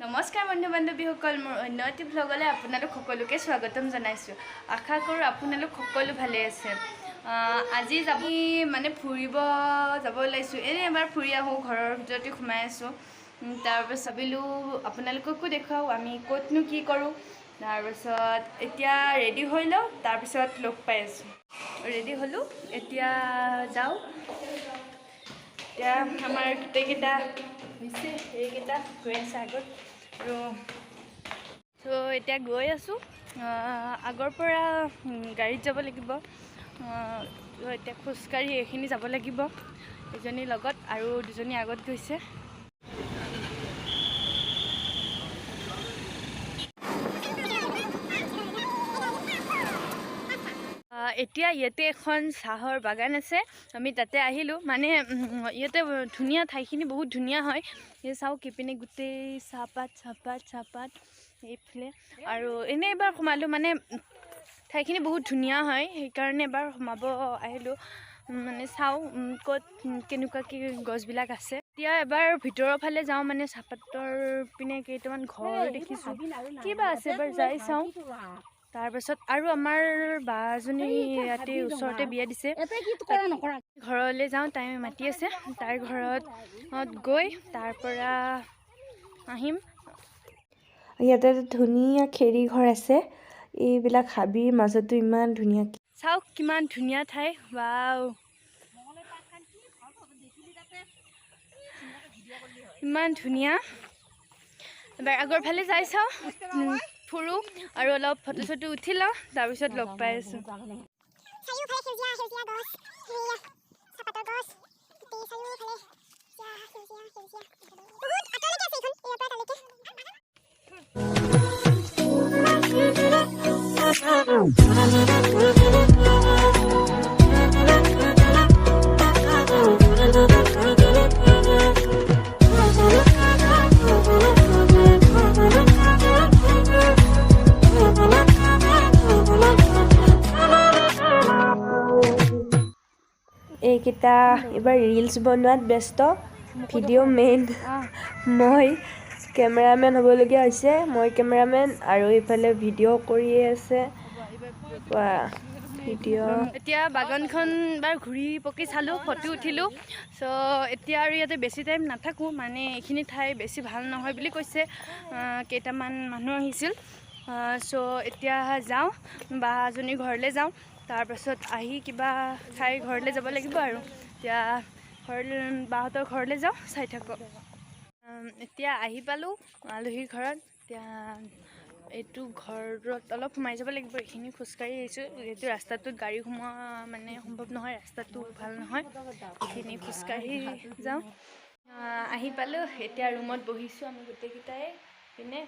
নমস্কাৰ বন্ধু বান্ধৱীসকল, মোৰ অন্য এটি ভ্লগলৈ আপোনালোক সকলোকে স্বাগতম জনাইছোঁ। আশা কৰোঁ আপোনালোক সকলো ভালে আছে। আজি মানে ফুৰিব যাব ওলাইছোঁ। এনেই এবাৰ ফুৰি আহোঁ, ঘৰৰ ভিতৰতে সোমাই আছোঁ। তাৰপাছত ভাবিলোঁ আপোনালোককো দেখুৱাওঁ আমি ক'তনো কি কৰোঁ। তাৰপাছত এতিয়া ৰেডি হৈ লওঁ, তাৰপিছত লগ পাই আছোঁ। ৰেডি হ'লোঁ, এতিয়া যাওঁ। এতিয়া আমাৰ গোটেইকেইটা হৈছে, এইকেইটা গৈ আছে আগত আৰু এতিয়া গৈ আছোঁ। আগৰ পৰা গাড়ীত যাব লাগিব, এতিয়া খোজকাঢ়ি এইখিনি যাব লাগিব। এজনী লগত আৰু দুজনী আগত গৈছে। এতিয়া ইয়াতে এখন চাহৰ বাগান আছে, আমি তাতে আহিলোঁ। মানে ইয়াতে ধুনীয়া, ঠাইখিনি বহুত ধুনীয়া হয়। এই চাওক, ইপিনে গোটেই চাহপাত এইফালে। আৰু এনেই এবাৰ সোমালোঁ, মানে ঠাইখিনি বহুত ধুনীয়া হয়, সেইকাৰণে এবাৰ সোমাব আহিলোঁ। মানে চাওঁ ক'ত কেনেকুৱা কি গছবিলাক আছে। এতিয়া এবাৰ ভিতৰৰ ফালে যাওঁ, মানে চাহপাতৰ পিনে কেইটামান ঘৰ দেখিছোঁ, কিবা আছে এবাৰ যাই চাওঁ। তাৰপাছত আৰু আমাৰ বাজনী ইয়াতে ওচৰতে বিয়া দিছে, ঘৰলৈ যাওঁ, তাই মাতি আছে। তাইৰ ঘৰত গৈ তাৰ পৰা আহিম। ইয়াতে ধুনীয়া খেৰী ঘৰ আছে, এইবিলাক হাবিৰ মাজতো ইমান ধুনীয়া। চাওক কিমান ধুনীয়া ঠাই, ৱাও ইমান ধুনীয়া। এবাৰ আগৰ ফালে যাই চাওঁ, ফুৰোঁ আৰু অলপ ফটো চটো উঠি লওঁ, তাৰপিছত লগ পাই আছোঁ। এইকেইটা এইবাৰ ৰিলছ বনোৱাত ব্যস্ত, ভিডিঅ' মেইন মই কেমেৰামেন হ'বলগীয়া হৈছে। মই কেমেৰামেন আৰু এইফালে ভিডিঅ' কৰিয়ে আছে ভিডিঅ'। এতিয়া বাগানখন এবাৰ ঘূৰি পকি চালোঁ, ফটো উঠিলোঁ। এতিয়া আৰু ইয়াতে বেছি টাইম নাথাকোঁ, মানে এইখিনি ঠাই বেছি ভাল নহয় বুলি কৈছে। কেইটামান মানুহ আহিছিল। এতিয়া যাওঁ, বাজনীৰ ঘৰলৈ যাওঁ, তাৰপাছত আহি কিবা খাই ঘৰলৈ যাব লাগিব। আৰু এতিয়া বাহঁতৰ ঘৰলৈ যাওঁ, চাই থাকক। এতিয়া আহি পালোঁ আলহীৰ ঘৰত। এতিয়া এইটো ঘৰত অলপ সোমাই যাব লাগিব, এইখিনি খোজকাঢ়ি আহিছোঁ। যিহেতু ৰাস্তাটোত গাড়ী সোমোৱা মানে সম্ভৱ নহয়, ৰাস্তাটো ভাল নহয়, এইখিনি খোজকাঢ়ি যাওঁ। আহি পালোঁ, এতিয়া ৰুমত বহিছোঁ আমি গোটেইকেইটাই। পিনে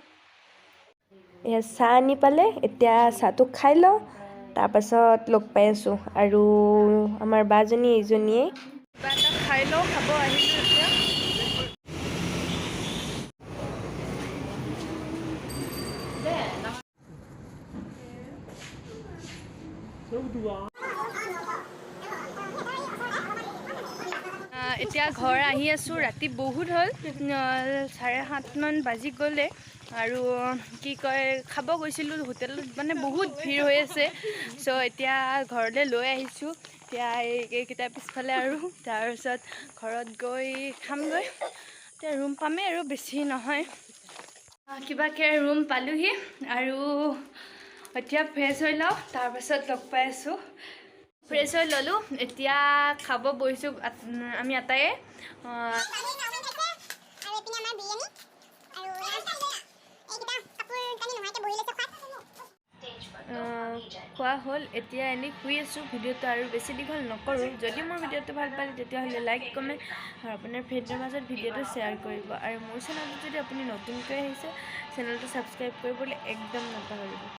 চাহ আনি পালে, এতিয়া চাহটো খাই লওঁ, তাৰপাছত লগ পাই আছোঁ। আৰু আমাৰ বাজনী এইজনীয়ে কিবা এটা খাই লওঁ, খাব আহিলোঁ এতিয়া। এতিয়া ঘৰ আহি আছোঁ, ৰাতি বহুত হ'ল, 7:30মান বাজি গ'লে। আৰু কি কয়, খাব গৈছিলোঁ হোটেলত, মানে বহুত ভিৰ হৈ আছে। এতিয়া ঘৰলৈ লৈ আহিছোঁ। এতিয়া এইকেইটা পিছফালে আৰু তাৰপিছত ঘৰত গৈ খামগৈ। এতিয়া ৰুম পামেই আৰু বেছি নহয়, কিবাকৈ ৰুম পালোঁহি। আৰু এতিয়া ফ্ৰেছ হৈ লওঁ, তাৰপাছত লগ পাই আছোঁ। ফ্ৰেছ হৈ ল'লোঁ, এতিয়া খাব বহিছোঁ আমি আটাইয়ে। খোৱা হ'ল, এতিয়া এনেই শুই আছোঁ। ভিডিঅ'টো আৰু বেছি দীঘল নকৰোঁ। যদি মোৰ ভিডিঅ'টো ভাল পালে তেতিয়াহ'লে লাইক, কমেণ্ট আৰু আপোনাৰ ফ্ৰেণ্ডৰ মাজত ভিডিঅ'টো শ্বেয়াৰ কৰিব। আৰু মোৰ চেনেলটো যদি আপুনি নতুনকৈ আহিছে, চেনেলটো ছাবস্ক্ৰাইব কৰিবলৈ একদম নাপাহৰিব।